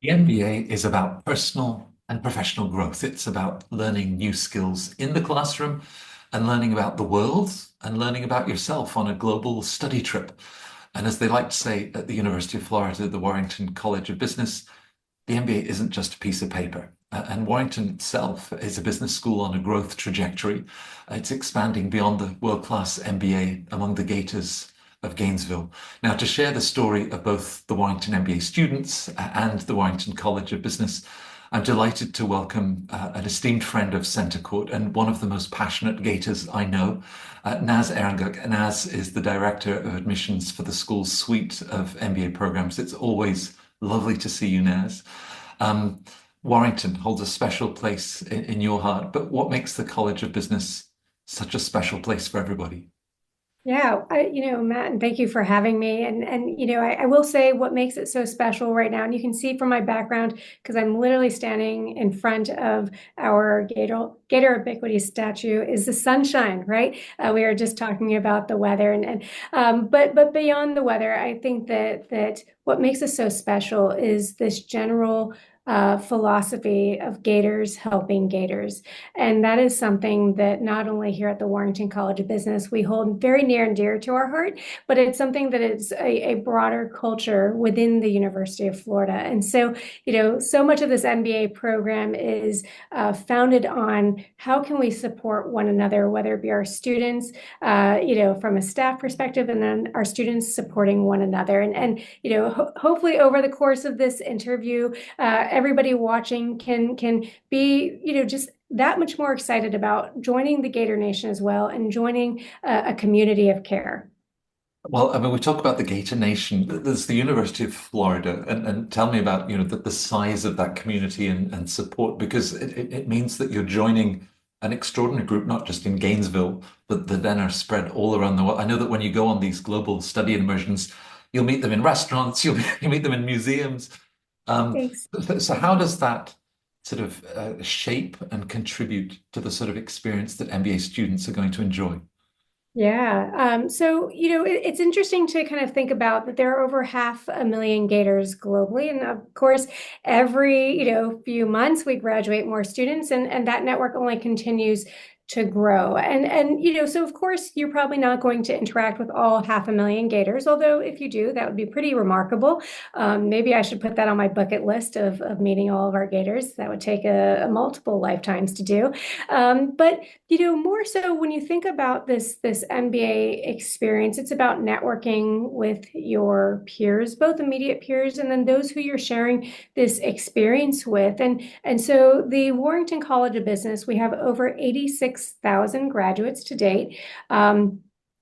The MBA is about personal and professional growth. It's about learning new skills in the classroom and learning about the world and learning about yourself on a global study trip. And as they like to say at the University of Florida, the Warrington College of Business, the MBA isn't just a piece of paper. And Warrington itself is a business school on a growth trajectory. It's expanding beyond the world-class MBA among the Gators of Gainesville. Now, to share the story of both the Warrington MBA students and the Warrington College of Business, I'm delighted to welcome an esteemed friend of Centre Court and one of the most passionate Gators I know, Naz Eranguk. Naz is the Director of Admissions for the school's suite of MBA programs. It's always lovely to see you, Naz. Um, Warrington holds a special place in your heart, but what makes the College of Business such a special place for everybody? Yeah, Matt, and thank you for having me. I will say what makes it so special right now, and you can see from my background, because I'm literally standing in front of our Gator Ubiquity statue, is the sunshine, right? We were just talking about the weather, but beyond the weather, I think that what makes us so special is this general philosophy of Gators helping Gators. And that is something that not only here at the Warrington College of Business we hold very near and dear to our heart, but it's something that is a broader culture within the University of Florida. And so, so much of this MBA program is founded on how can we support one another, whether it be our students, from a staff perspective, and then our students supporting one another. Hopefully over the course of this interview, everybody watching can be, just that much more excited about joining the Gator Nation as well and joining a community of care. Well, I mean, we talk about the Gator Nation. There's the University of Florida, and tell me about, the size of that community and support, because it means that you're joining an extraordinary group, not just in Gainesville, but that then are spread all around the world. I know that when you go on these global study immersions, you'll meet them in restaurants, you meet them in museums. Um, Thanks. so how does that sort of shape and contribute to the sort of experience that MBA students are going to enjoy? Yeah. It's interesting to kind of think about that there are over 500,000 Gators globally. And of course, every, few months we graduate more students and that network only continues to grow. So of course, you're probably not going to interact with all 500,000 Gators, although if you do, that would be pretty remarkable. Maybe I should put that on my bucket list of meeting all of our Gators. That would take a multiple lifetimes to do. But more so when you think about this MBA experience, it's about networking with your peers, both immediate peers and then those who you're sharing this experience with. And so the Warrington College of Business, we have over 86,000 graduates to date.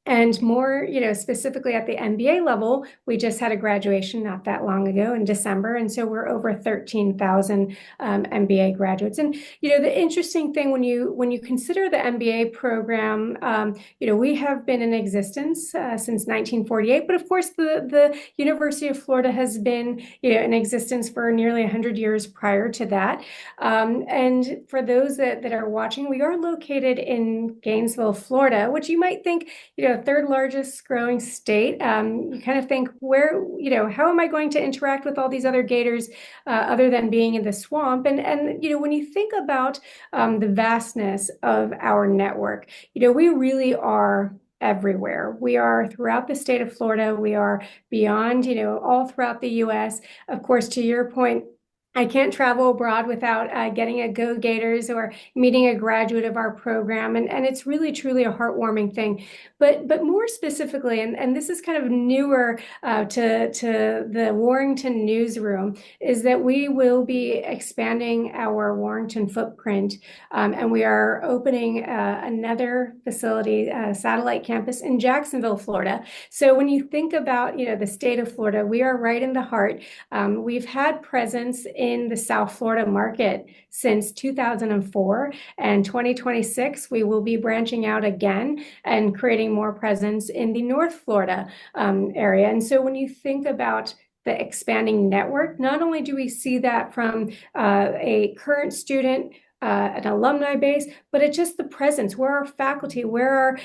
And more, specifically at the MBA level, we just had a graduation not that long ago in December. And so we're over 13,000 MBA graduates. And, the interesting thing when you consider the MBA program, we have been in existence since 1948. But of course, the University of Florida has been, in existence for nearly 100 years prior to that. And for those that are watching, we are located in Gainesville, Florida, which you might think, third largest growing state. You kind of think how am I going to interact with all these other Gators other than being in the swamp? When you think about the vastness of our network, we really are everywhere. We are throughout the state of Florida. We are beyond, all throughout the US. Of course, to your point, I can't travel abroad without getting a Go Gators or meeting a graduate of our program. And it's really, truly a heartwarming thing. But more specifically, and this is kind of newer to the Warrington newsroom, is that we will be expanding our Warrington footprint. And we are opening another facility, satellite campus in Jacksonville, Florida. So when you think about, the state of Florida, we are right in the heart. We've had presence in the South Florida market since 2004, and 2026 we will be branching out again and creating more presence in the North Florida area. And so when you think about the expanding network, not only do we see that from a current student an alumni base, but it's just the presence, where our faculty, where our,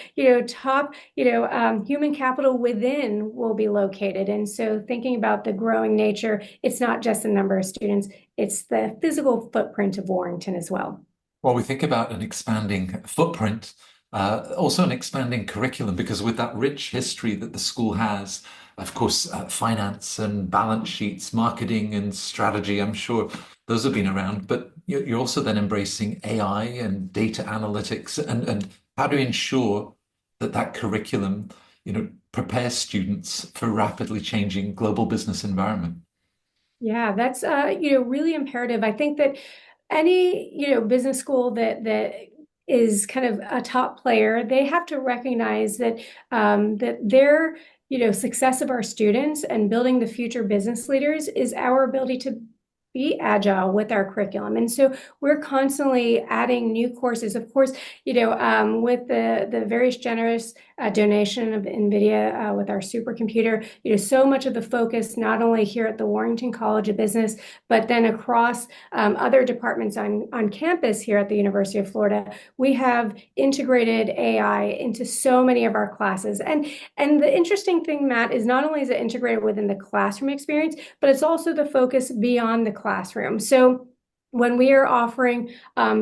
top, human capital within will be located. And so thinking about the growing nature, it's not just the number of students, it's the physical footprint of Warrington as well. Well, we think about an expanding footprint, also an expanding curriculum, because with that rich history that the school has, of course, finance and balance sheets, marketing and strategy, I'm sure those have been around, but you're also then embracing AI and data analytics and how to ensure that that curriculum, prepares students for rapidly changing global business environment. Yeah, that's really imperative. I think that any, business school that is kind of a top player, they have to recognize that that their, success of our students and building the future business leaders is our ability to be agile with our curriculum. And so we're constantly adding new courses. Of course, with the very generous donation of NVIDIA with our supercomputer, so much of the focus, not only here at the Warrington College of Business, but then across other departments on campus here at the University of Florida, we have integrated AI into so many of our classes. And the interesting thing, Matt, is not only is it integrated within the classroom experience, but it's also the focus beyond the classroom. So when we are offering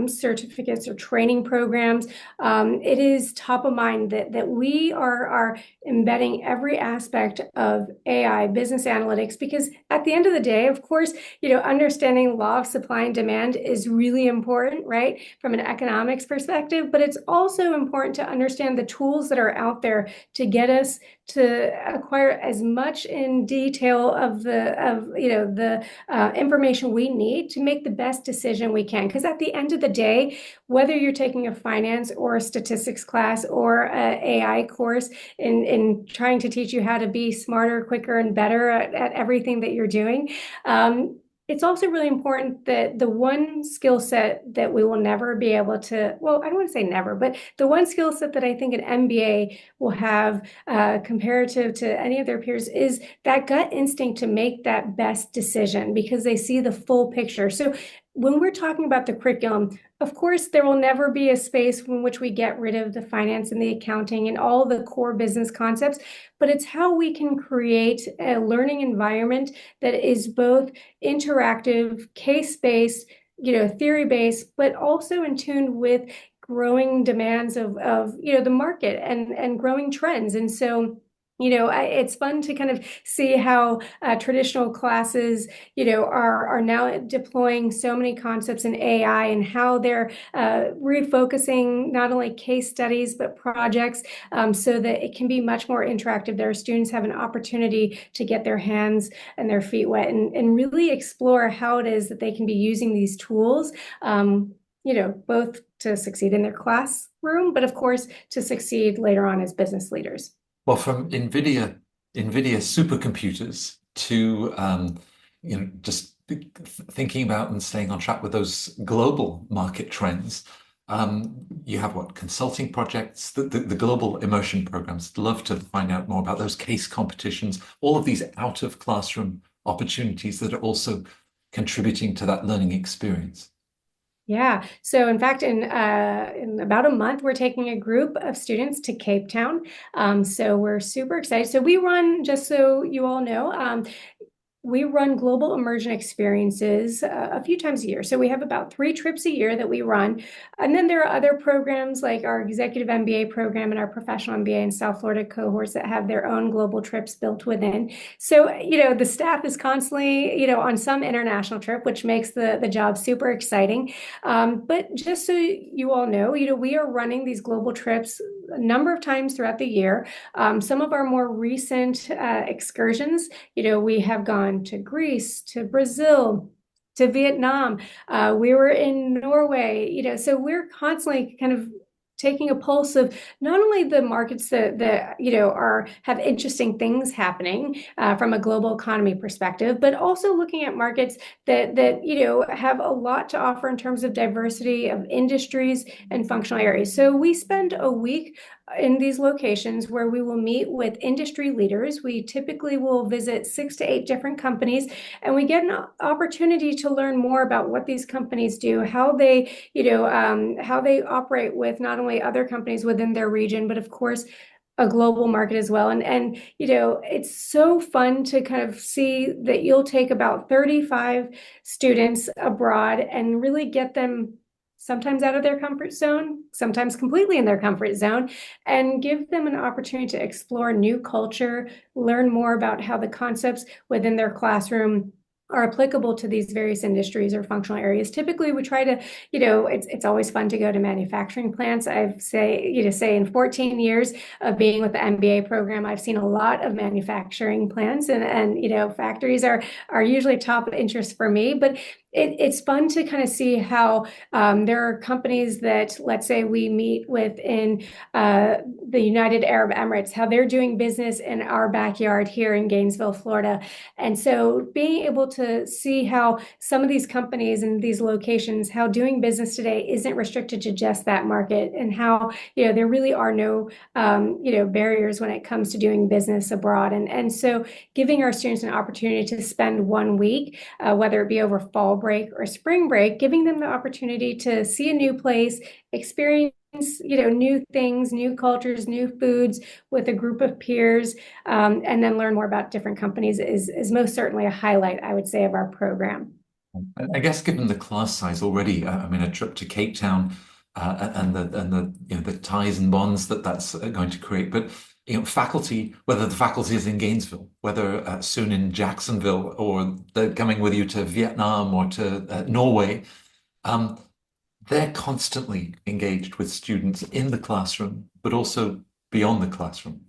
certificates or training programs, it is top of mind that we are embedding every aspect of AI business analytics, because at the end of the day, of course, understanding law of supply and demand is really important, right, from an economics perspective, but it's also important to understand the tools that are out there to get us to acquire as much in detail of the information we need to make the best decision we can. Because at the end of the day, whether you're taking a finance or a statistics class or an AI course in trying to teach you how to be smarter, quicker, and better at everything that you're doing, it's also really important that the one skill set that we will never be able to, well, I don't want to say never, but the one skill set that I think an MBA will have comparative to any of their peers is that gut instinct to make that best decision because they see the full picture. So when we're talking about the curriculum, of course, there will never be a space in which we get rid of the finance and the accounting and all the core business concepts, but it's how we can create a learning environment that is both interactive, case-based, theory-based, but also in tune with growing demands of the market and growing trends. And so it's fun to kind of see how traditional classes, are now deploying so many concepts in AI and how they're refocusing not only case studies, but projects so that it can be much more interactive. Their students have an opportunity to get their hands and their feet wet and really explore how it is that they can be using these tools, both to succeed in their classroom, but of course, to succeed later on as business leaders. Well, from NVIDIA supercomputers to just thinking about and staying on track with those global market trends. You have what consulting projects, the global immersion programs. Love to find out more about those case competitions, all of these out of classroom opportunities that are also contributing to that learning experience. Yeah. So in fact, in about a month, we're taking a group of students to Cape Town. So we're super excited. So we run, just so you all know, we run global immersion experiences a few times a year. So we have about 3 trips a year that we run. And then there are other programs like our executive MBA program and our professional MBA in South Florida cohorts that have their own global trips built within. So, the staff is constantly, on some international trip, which makes the job super exciting. But just so you all know, we are running these global trips a number of times throughout the year. Some of our more recent excursions, we have gone to Greece, to Brazil, to Vietnam. We were in Norway, so we're constantly kind of taking a pulse of not only the markets that are have interesting things happening from a global economy perspective, but also looking at markets that have a lot to offer in terms of diversity of industries and functional areas. So we spend a week in these locations where we will meet with industry leaders. We typically will visit 6 to 8 different companies, and we get an opportunity to learn more about what these companies do, how they operate with not only other companies within their region, but of course a global market as well. And it's so fun to kind of see that you'll take about 35 students abroad and really get them sometimes out of their comfort zone, sometimes completely in their comfort zone, and give them an opportunity to explore new culture, learn more about how the concepts within their classroom are applicable to these various industries or functional areas. Typically, we try to, it's always fun to go to manufacturing plants. Say in 14 years of being with the MBA program, I've seen a lot of manufacturing plants, and factories are usually top interest for me. But it's fun to kind of see how there are companies that, let's say, we meet with in the United Arab Emirates, how they're doing business in our backyard here in Gainesville, Florida. And so being able to see how some of these companies and these locations, how doing business today isn't restricted to just that market, and how, there really are no, barriers when it comes to doing business abroad. And so giving our students an opportunity to spend 1 week, whether it be over fall break or spring break, giving them the opportunity to see a new place, experience new things, new cultures, new foods with a group of peers, and then learn more about different companies is most certainly a highlight, I would say, of our program. I guess given the class size already, I mean, a trip to Cape Town and the ties and bonds that's going to create. But faculty, whether the faculty is in Gainesville, whether soon in Jacksonville, or they're coming with you to Vietnam or to Norway, um, they're constantly engaged with students in the classroom, but also beyond the classroom.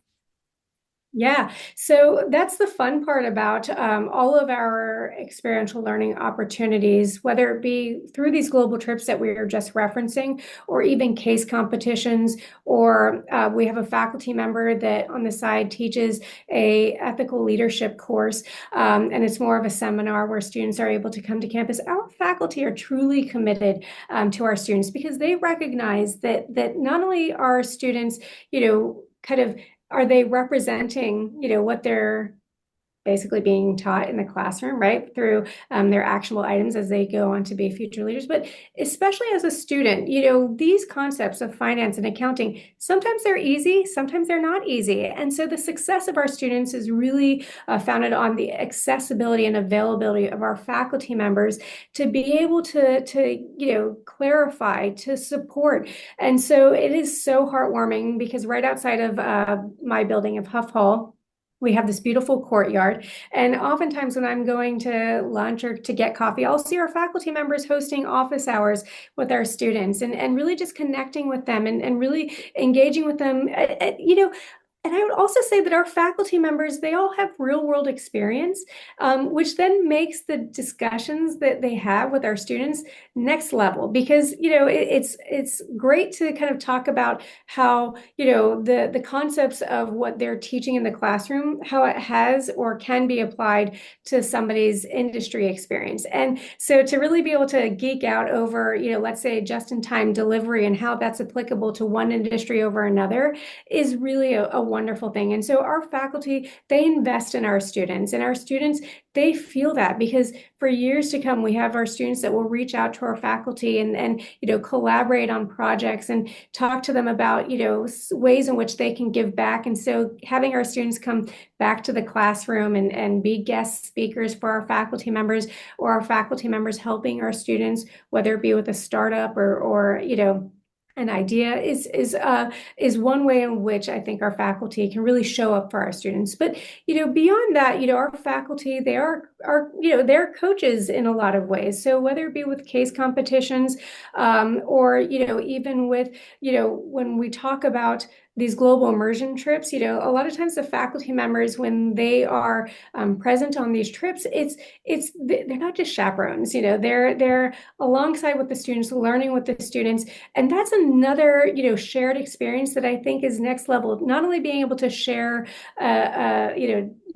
Yeah, so that's the fun part about all of our experiential learning opportunities, whether it be through these global trips that we were just referencing, or even case competitions, or we have a faculty member that on the side teaches a ethical leadership course, and it's more of a seminar where students are able to come to campus. Our faculty are truly committed to our students, because they recognize that not only are students, kind of are they representing, what they're basically being taught in the classroom, right, through their actionable items as they go on to be future leaders. But especially as a student, these concepts of finance and accounting, sometimes they're easy, sometimes they're not easy. And so the success of our students is really founded on the accessibility and availability of our faculty members to be able to clarify, to support. And so it is so heartwarming, because right outside of my building of Huff Hall, we have this beautiful courtyard. And oftentimes when I'm going to lunch or to get coffee, I'll see our faculty members hosting office hours with our students, and really just connecting with them, and really engaging with them. And I would also say that our faculty members, they all have real world experience, which then makes the discussions that they have with our students next level. Because, it's great to kind of talk about how, the concepts of what they're teaching in the classroom, how it has or can be applied to somebody's industry experience. And so to really be able to geek out over, let's say just-in-time delivery and how that's applicable to one industry over another is really a wonderful thing. And so our faculty, they invest in our students, and our students, they feel that, because for years to come, we have our students that will reach out to our faculty and collaborate on projects and talk to them about, ways in which they can give back. And so having our students come back to the classroom and be guest speakers for our faculty members, or our faculty members helping our students, whether it be with a startup or an idea, is one way in which I think our faculty can really show up for our students. But beyond that, our faculty, they are they're coaches in a lot of ways. So whether it be with case competitions, or even with when we talk about these global immersion trips, a lot of times the faculty members, when they are present on these trips, they're not just chaperones, they're alongside with the students, learning with the students. And that's another, shared experience that I think is next level, not only being able to share,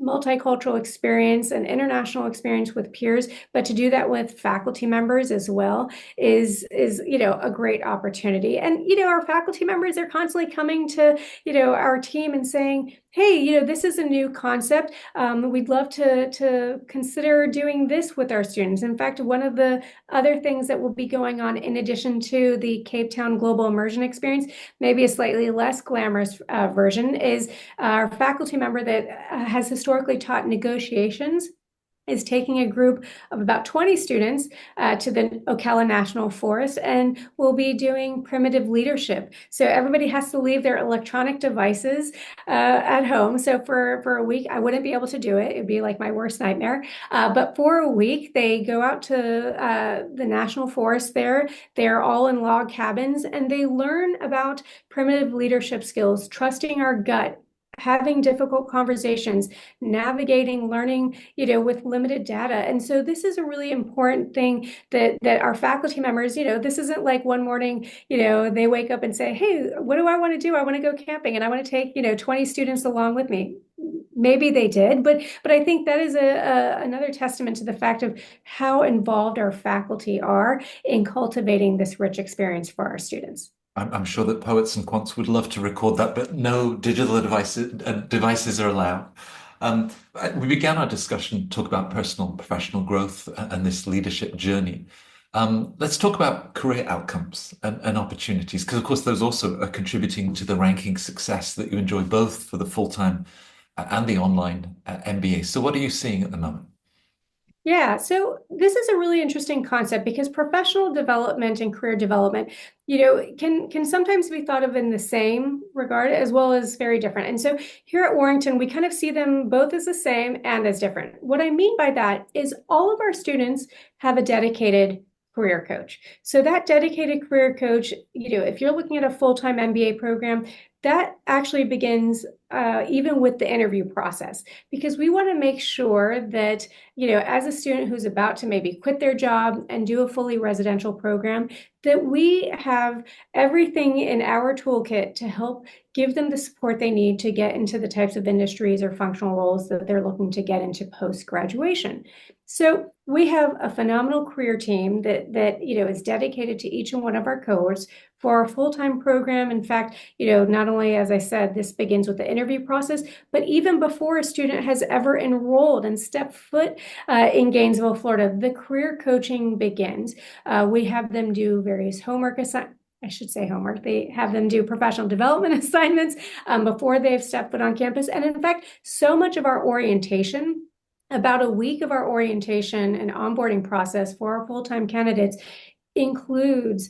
multicultural experience and international experience with peers, but to do that with faculty members as well is a great opportunity. And our faculty members are constantly coming to our team and saying, hey, this is a new concept. We'd love to consider doing this with our students. In fact, one of the other things that will be going on in addition to the Cape Town Global Immersion Experience, maybe a slightly less glamorous version, is our faculty member that has historically taught negotiations is taking a group of about 20 students to the Ocala National Forest, and we'll be doing primitive leadership. So everybody has to leave their electronic devices at home. So for a week, I wouldn't be able to do it. It'd be like my worst nightmare. But for a week, they go out to the National Forest there. They're all in log cabins, and they learn about primitive leadership skills, trusting our gut, having difficult conversations, navigating, learning, with limited data. And so this is a really important thing that our faculty members, this isn't like one morning, they wake up and say, hey, what do I want to do? I want to go camping and I want to take, 20 students along with me. Maybe they did, but I think that is another testament to the fact of how involved our faculty are in cultivating this rich experience for our students. I'm sure that poets and quants would love to record that, but no digital devices are allowed. We began our discussion to talk about personal and professional growth and this leadership journey. Let's talk about career outcomes and opportunities, because of course those also are contributing to the ranking success that you enjoy both for the full-time and the online MBA. So what are you seeing at the moment? Yeah, so this is a really interesting concept because professional development and career development, can sometimes be thought of in the same regard as well as very different. And so here at Warrington, we kind of see them both as the same and as different. What I mean by that is all of our students have a dedicated career coach. So that dedicated career coach, if you're looking at a full-time MBA program, that actually begins even with the interview process, because we want to make sure that, as a student who's about to maybe quit their job and do a fully residential program, that we have everything in our toolkit to help give them the support they need to get into the types of industries or functional roles that they're looking to get into post-graduation. So we have a phenomenal career team that is dedicated to each and one of our cohorts for our full-time program. In fact, not only, as I said, this begins with the interview process, but even before a student has ever enrolled and stepped foot in Gainesville, Florida, the career coaching begins. We have them do various homework assignments. I should say homework. They have them do professional development assignments before they've stepped foot on campus. And in fact, so much of our orientation, about a week of our orientation and onboarding process for our full-time candidates includes,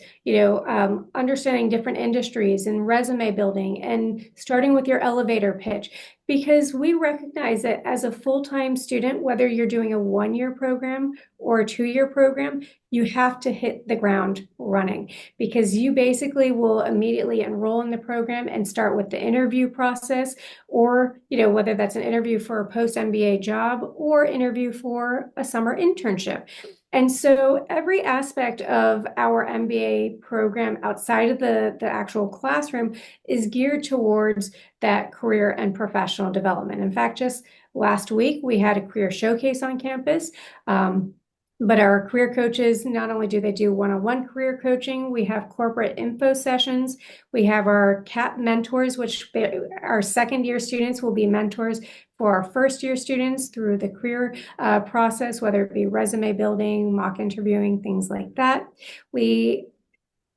understanding different industries and resume building and starting with your elevator pitch, because we recognize that as a full-time student, whether you're doing a 1-year program or a 2-year program, you have to hit the ground running, because you basically will immediately enroll in the program and start with the interview process, or, whether that's an interview for a post-MBA job or interview for a summer internship. And so every aspect of our MBA program outside of the actual classroom is geared towards that career and professional development. In fact, just last week, we had a career showcase on campus. But our career coaches, not only do they do one-on-one career coaching, we have corporate info sessions. We have our CAP mentors, which our second-year students will be mentors for our first-year students through the career process, whether it be resume building, mock interviewing, things like that. We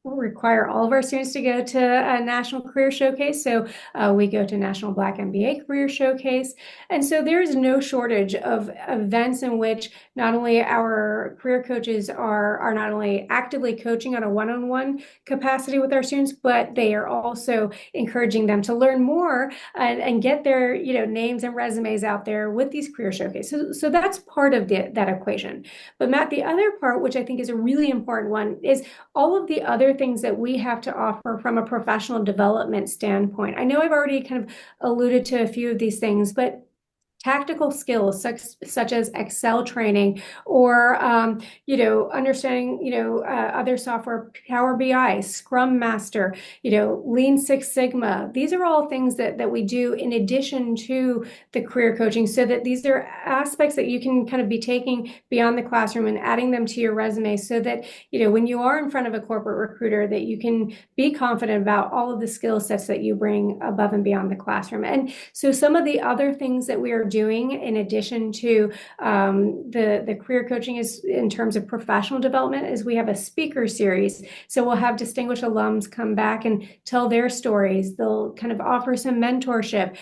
require all of our students to go to a National Career Showcase. So we go to National Black MBA Career Showcase. And so there is no shortage of events in which not only our career coaches are not only actively coaching on a one-on-one capacity with our students, but they are also encouraging them to learn more and get their names and resumes out there with these career showcases. So that's part of that equation. But Matt, the other part, which I think is a really important one, is all of the other other things that we have to offer from a professional development standpoint. I know I've already kind of alluded to a few of these things, but tactical skills such as Excel training or understanding other software, Power BI, Scrum Master, Lean Six Sigma. These are all things that we do in addition to the career coaching, so that these are aspects that you can kind of be taking beyond the classroom and adding them to your resume, so that when you are in front of a corporate recruiter, that you can be confident about all of the skill sets that you bring above and beyond the classroom. And so some of the other things that we are doing in addition to the career coaching is in terms of professional development is we have a speaker series. So we'll have distinguished alums come back and tell their stories. They'll kind of offer some mentorship.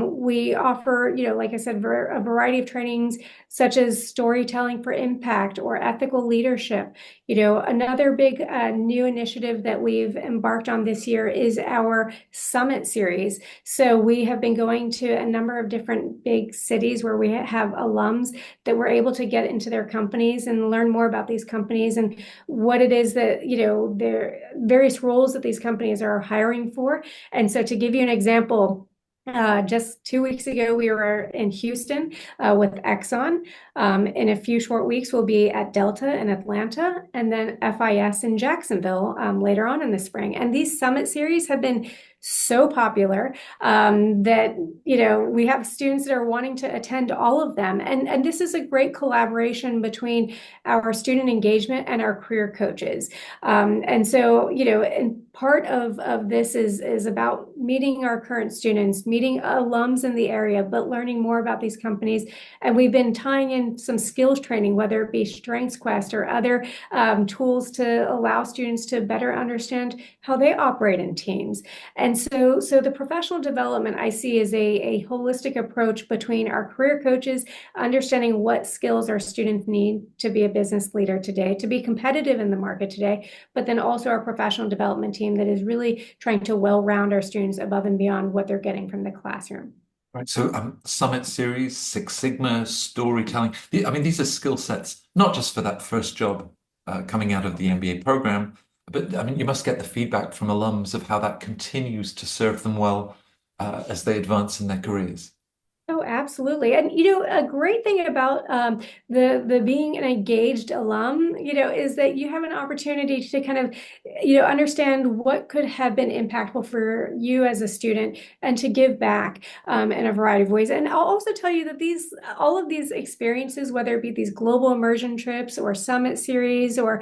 We offer, like I said, a variety of trainings such as storytelling for impact or ethical leadership. Another big new initiative that we've embarked on this year is our summit series. So we have been going to a number of different big cities where we have alums that we're able to get into their companies and learn more about these companies and what it is that, their various roles that these companies are hiring for. And so to give you an example, just 2 weeks ago, we were in Houston with Exxon. In a few short weeks, we'll be at Delta in Atlanta, and then FIS in Jacksonville later on in the spring. And these summit series have been so popular that we have students that are wanting to attend all of them. And this is a great collaboration between our student engagement and our career coaches. And so, and part of this is about meeting our current students, meeting alums in the area, but learning more about these companies. And we've been tying in some skills training, whether it be Strengths Quest or other tools to allow students to better understand how they operate in teams. And so the professional development I see is a holistic approach between our career coaches, understanding what skills our students need to be a business leader today, to be competitive in the market today, but then also our professional development team that is really trying to well-round our students above and beyond what they're getting from the classroom. Right. So, Summit Series, Six Sigma, storytelling. These are skill sets, not just for that first job coming out of the MBA program, but you must get the feedback from alums of how that continues to serve them well as they advance in their careers. Oh, absolutely. And, a great thing about the being an engaged alum, is that you have an opportunity to kind of, understand what could have been impactful for you as a student and to give back in a variety of ways. And I'll also tell you that all of these experiences, whether it be these global immersion trips or summit series or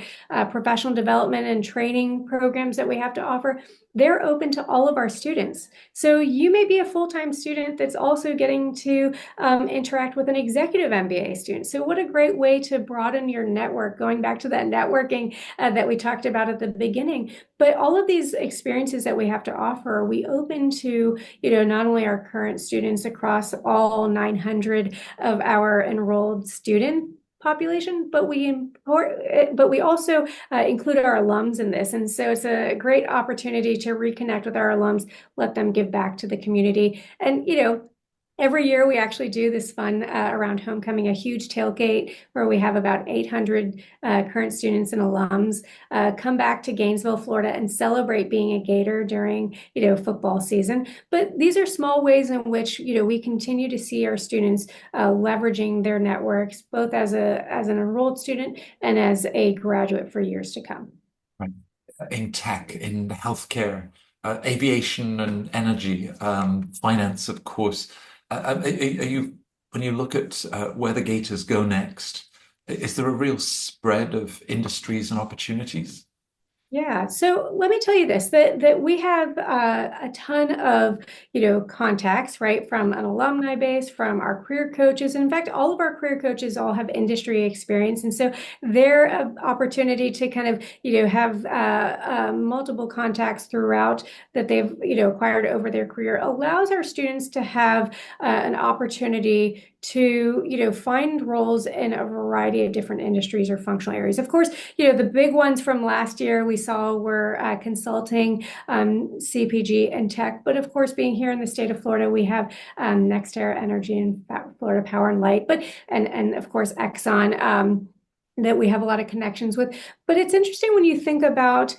professional development and training programs that we have to offer, they're open to all of our students. So you may be a full-time student that's also getting to interact with an executive MBA student. So what a great way to broaden your network, going back to that networking that we talked about at the beginning. But all of these experiences that we have to offer, we open to, not only our current students across all 900 of our enrolled student population, but we also include our alums in this. And so it's a great opportunity to reconnect with our alums, let them give back to the community. And, every year we actually do this fun around homecoming, a huge tailgate where we have about 800 current students and alums come back to Gainesville, Florida and celebrate being a Gator during, football season. But these are small ways in which, we continue to see our students leveraging their networks, both as an enrolled student and as a graduate for years to come. Right. In tech, in healthcare, aviation and energy, finance, of course. When you look at where the Gators go next, is there a real spread of industries and opportunities? Yeah, so let me tell you this, that we have a ton of, contacts, right, from an alumni base, from our career coaches. And in fact, all of our career coaches all have industry experience. And so their opportunity to kind of, have multiple contacts throughout that they've, acquired over their career allows our students to have an opportunity to, find roles in a variety of different industries or functional areas. Of course, the big ones from last year we saw were consulting, CPG, and tech. But of course, being here in the state of Florida, we have NextEra Energy and Florida Power and Light, and of course Exxon. that we have a lot of connections with. But it's interesting when you think about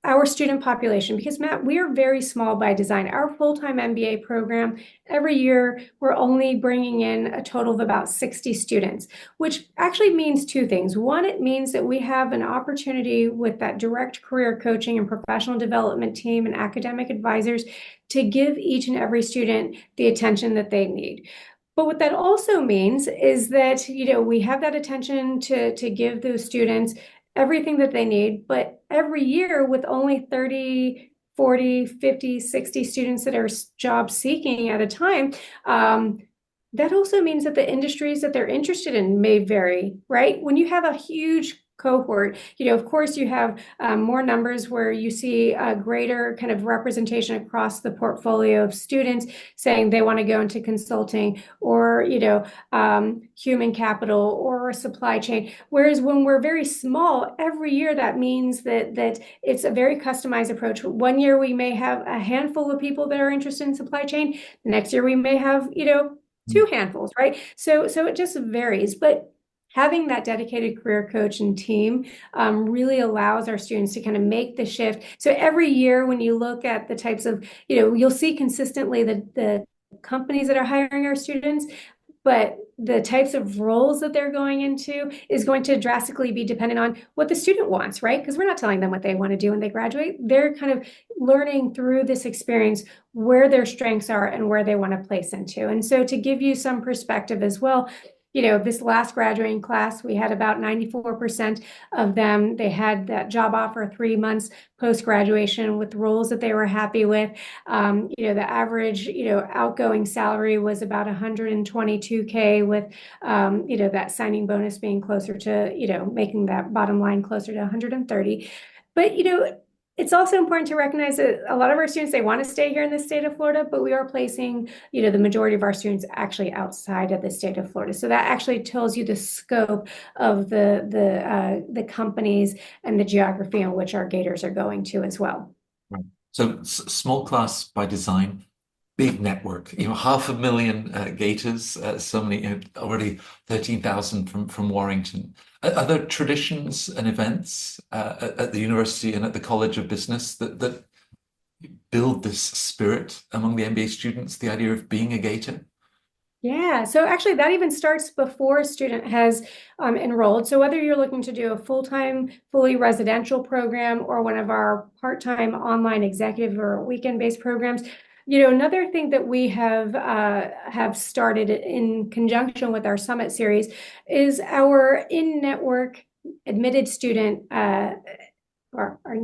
our student population, because Matt, we are very small by design. Our full-time MBA program, every year, we're only bringing in a total of about 60 students, which actually means two things. One, it means that we have an opportunity with that direct career coaching and professional development team and academic advisors to give each and every student the attention that they need. But what that also means is that, we have that attention to give those students everything that they need, but every year with only 30, 40, 50, 60 students that are job seeking at a time, that also means that the industries that they're interested in may vary, right? When you have a huge cohort, of course you have more numbers where you see a greater kind of representation across the portfolio of students saying they want to go into consulting or, human capital or supply chain. Whereas when we're very small, every year that means that it's a very customized approach. One year we may have a handful of people that are interested in supply chain. The next year we may have, two handfuls, right? So it just varies. But having that dedicated career coach and team really allows our students to kind of make the shift. So every year when you look at the types of, you'll see consistently the companies that are hiring our students, but the types of roles that they're going into is going to drastically be dependent on what the student wants, right? Because we're not telling them what they want to do when they graduate. They're kind of learning through this experience where their strengths are and where they want to place into. And so to give you some perspective as well, this last graduating class, we had about 94% of them. They had that job offer 3 months post-graduation with roles that they were happy with. The average, outgoing salary was about 122K with, that signing bonus being closer to, making that bottom line closer to 130. But, it's also important to recognize that a lot of our students, they want to stay here in the state of Florida, but we are placing, the majority of our students actually outside of the state of Florida. So that actually tells you the scope of the companies and the geography in which our Gators are going to as well. Right. So small class by design, big network. 500,000 Gators, so many, already 13,000 from Warrington. Are there traditions and events at the university and at the College of Business that build this spirit among the MBA students, the idea of being a Gator? Yeah, so actually that even starts before a student has enrolled. So whether you're looking to do a full-time, fully residential program or one of our part-time online executive or weekend-based programs, another thing that we have started in conjunction with our summit series is our in-network admitted student or our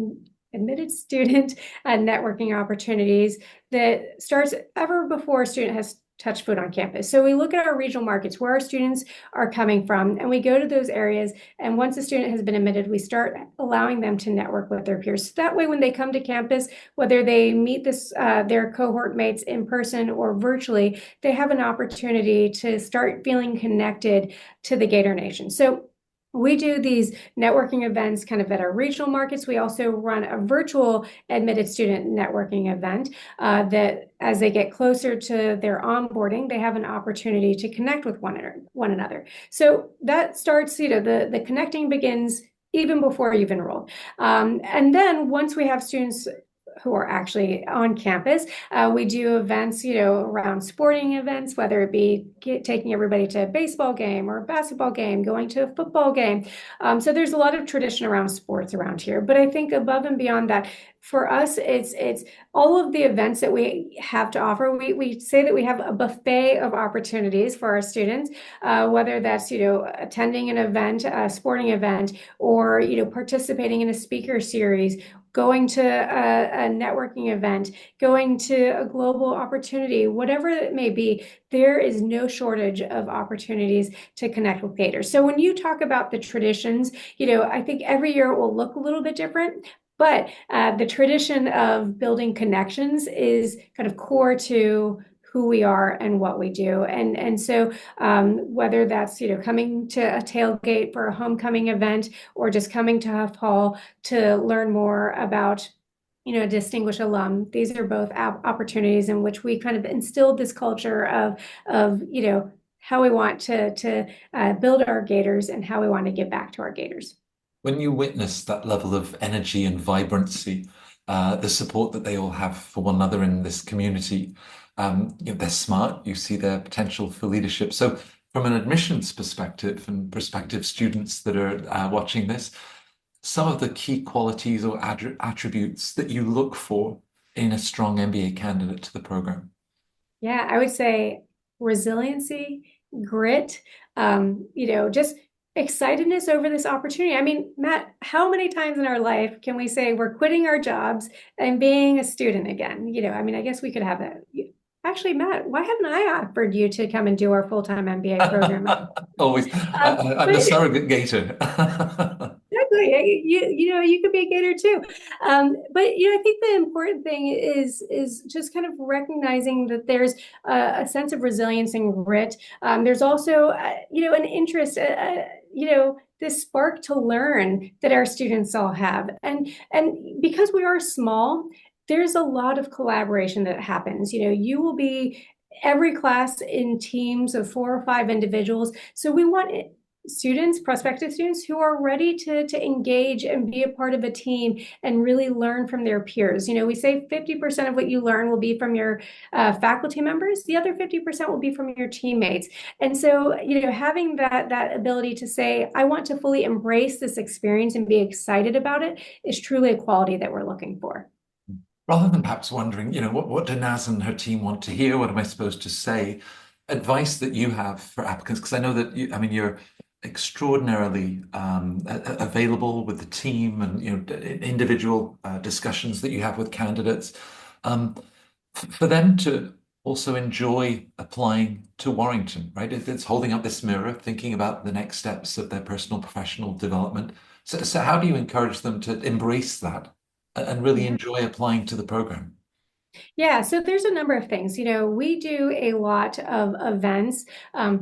admitted student networking opportunities that starts ever before a student has touch foot on campus. So we look at our regional markets where our students are coming from, and we go to those areas. And once a student has been admitted, we start allowing them to network with their peers. So that way, when they come to campus, whether they meet their cohort mates in person or virtually, they have an opportunity to start feeling connected to the Gator Nation. So we do these networking events kind of at our regional markets. We also run a virtual admitted student networking event that as they get closer to their onboarding, they have an opportunity to connect with one another. So that starts, the connecting begins even before you've enrolled. And then once we have students who are actually on campus. We do events, around sporting events, whether it be taking everybody to a baseball game or a basketball game, going to a football game. So there's a lot of tradition around sports around here. But I think above and beyond that, for us, it's all of the events that we have to offer. We say that we have a buffet of opportunities for our students, whether that's, attending an event, a sporting event, or, participating in a speaker series, going to a networking event, going to a global opportunity, whatever it may be, there is no shortage of opportunities to connect with Gators. So when you talk about the traditions, I think every year it will look a little bit different, but the tradition of building connections is kind of core to who we are and what we do. And so whether that's, coming to a tailgate for a homecoming event or just coming to Huff Hall to learn more about, a distinguished alum, these are both opportunities in which we kind of instilled this culture of, how we want to build our Gators and how we want to give back to our Gators. When you witness that level of energy and vibrancy, the support that they all have for one another in this community, they're smart. You see their potential for leadership. So, from an admissions perspective and prospective students that are watching this, some of the key qualities or attributes that you look for in a strong MBA candidate to the program. Yeah, I would say resiliency, grit, just excitedness over this opportunity. I mean, Matt, how many times in our life can we say we're quitting our jobs and being a student again? I mean, I guess we could have that. Actually, Matt, why haven't I offered you to come and do our full-time MBA program? Always, I'm But the surrogate gator. exactly. You could be a Gator too. But I think the important thing is just kind of recognizing that there's a sense of resilience and grit. There's also an interest, this spark to learn that our students all have, and because we are small, there's a lot of collaboration that happens. You will be every class in teams of 4 or 5 individuals. So we want students, prospective students who are ready to engage and be a part of a team and really learn from their peers. We say 50% of what you learn will be from your faculty members. The other 50% will be from your teammates. And so, having that ability to say, I want to fully embrace this experience and be excited about it is truly a quality that we're looking for. Rather than perhaps wondering, what do Naz and her team want to hear? What am I supposed to say? Advice that you have for applicants, because I know that you're extraordinarily available with the team and individual discussions that you have with candidates. For them to also enjoy applying to Warrington, right? It's holding up this mirror, thinking about the next steps of their personal professional development. So how do you encourage them to embrace that and really Yeah. enjoy applying to the program? Yeah, so there's a number of things. We do a lot of events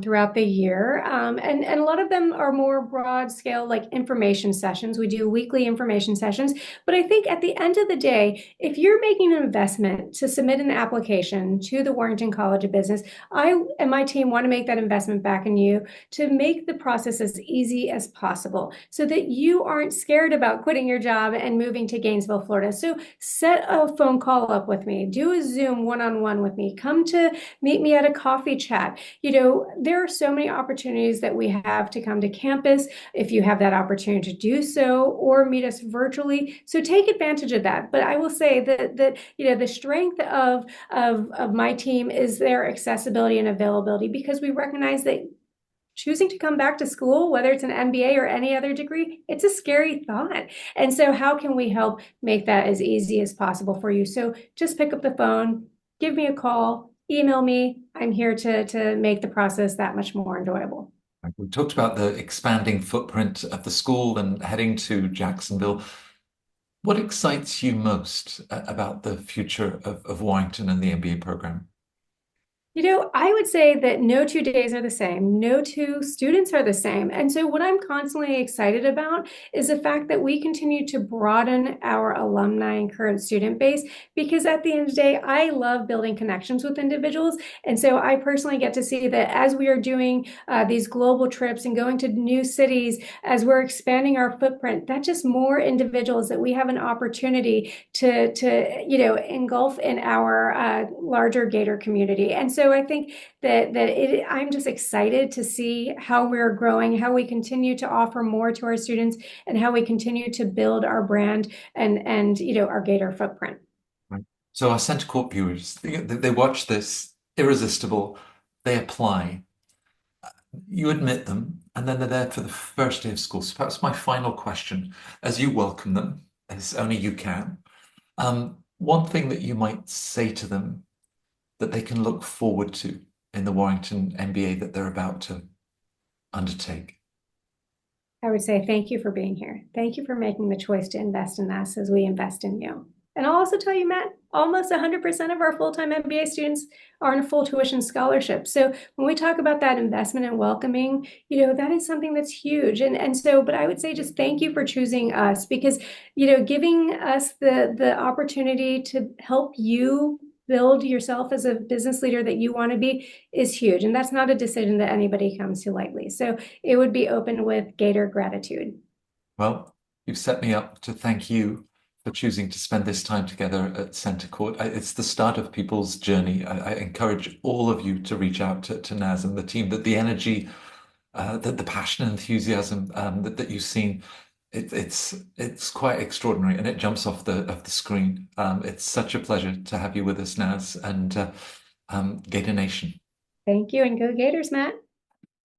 throughout the year, and a lot of them are more broad scale, like information sessions. We do weekly information sessions. But I think at the end of the day, if you're making an investment to submit an application to the Warrington College of Business, I and my team want to make that investment back in you to make the process as easy as possible so that you aren't scared about quitting your job and moving to Gainesville, Florida. So set a phone call up with me. Do a Zoom one-on-one with me. Come to meet me at a coffee chat. There are so many opportunities that we have to come to campus if you have that opportunity to do so, or meet us virtually. So take advantage of that. But I will say that the strength of my team is their accessibility and availability, because we recognize that choosing to come back to school, whether it's an MBA or any other degree, it's a scary thought. And so how can we help make that as easy as possible for you? So just pick up the phone, give me a call, email me. I'm here to make the process that much more enjoyable. We talked about the expanding footprint of the school and heading to Jacksonville. What excites you most about the future of Warrington and the MBA program? I would say that no 2 days are the same. No two students are the same. And so what I'm constantly excited about is the fact that we continue to broaden our alumni and current student base, because at the end of the day, I love building connections with individuals. And so I personally get to see that as we are doing these global trips and going to new cities, as we're expanding our footprint, that's just more individuals that we have an opportunity to engulf in our larger Gator community. And so I think I'm just excited to see how we're growing, how we continue to offer more to our students, and how we continue to build our brand and our Gator footprint. Right. So our Center Court viewers, they watch this irresistible, they apply, you admit them, and then they're there for the first day of school. So perhaps my final question, as you welcome them, as only you can, one thing that you might say to them that they can look forward to in the Warrington MBA that they're about to undertake? I would say thank you for being here. Thank you for making the choice to invest in us as we invest in you. And I'll also tell you, Matt, almost 100% of our full-time MBA students are on a full tuition scholarship. So when we talk about that investment and welcoming, that is something that's huge. But I would say just thank you for choosing us, because, giving us the opportunity to help you build yourself as a business leader that you want to be is huge. And that's not a decision that anybody comes to lightly. So it would be opened with Gator gratitude. Well, you've set me up to thank you for choosing to spend this time together at Centre Court. It's the start of people's journey. I encourage all of you to reach out to Naz and the team, that the energy, the passion and enthusiasm that you've seen, it's quite extraordinary, and it jumps off the screen. It's such a pleasure to have you with us, Naz, and Gator Nation. Thank you, and go Gators, Matt.